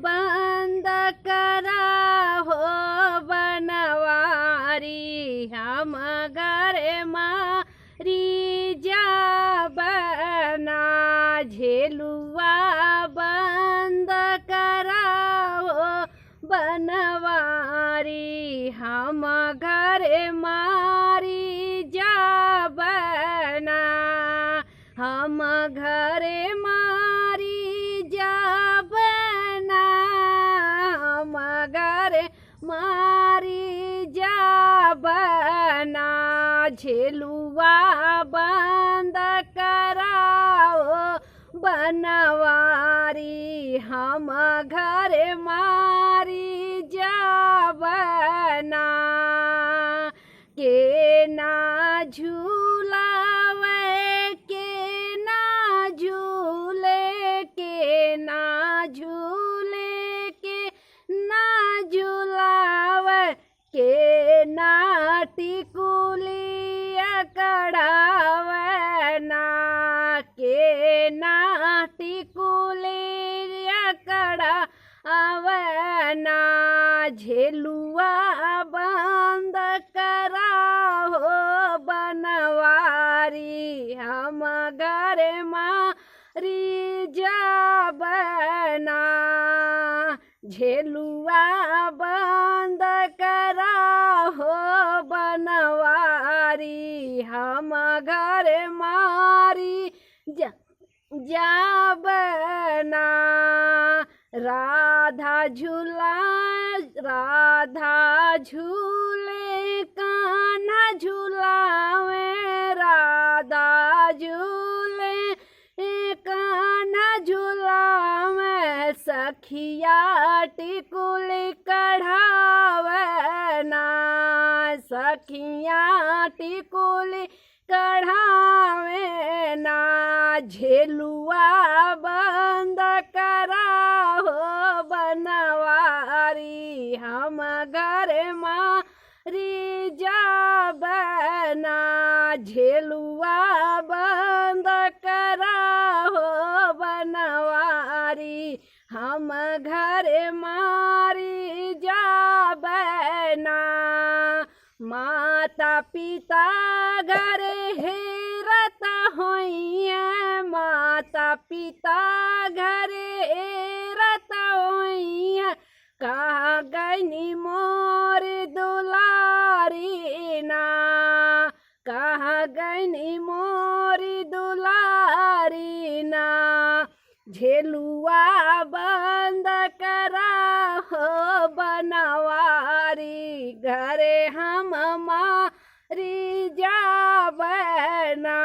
बंद करा हो बनवारी हम घर मारी जाबना झेलुआ बंद करा हो बनवारी हम घर मारी जाबना हम घर मारी जाबना हम घर मारी जाबना झेलुआ बंद कराओ बनवारी हम घर मारी जाबना के ना झूलावे के ना झूले के ना झूले के ना झूलावे के ना टिकुलिया कढ़ावना के ना टिकुलिया कढ़ावना झेलुआ बंद कराओ बनवारी हम घर मारी जाबना झेलुआ बंद कराओ बनवारी हम घर मारी जाबना राधा झूले कान्हा झूलावे राधा झूले कान्हा झूलावे सखिया टिकुली कढ़ावना सखिया टिकुली कढ़ावना झेलुआ बंद कराओ बनवारी हम घर मारी जाबना झेलुआ बंद कराओ बनवारी हम घर मारी जाबना माता पिता घर हेरत होइए माता पिता घर हेरत होइए कहाँ गईनी मोर दुलारी ना कहाँ गईनी मोर दुलारी ना झेलुआ बंद कराओ बनवारी घरे हम मारी जाबना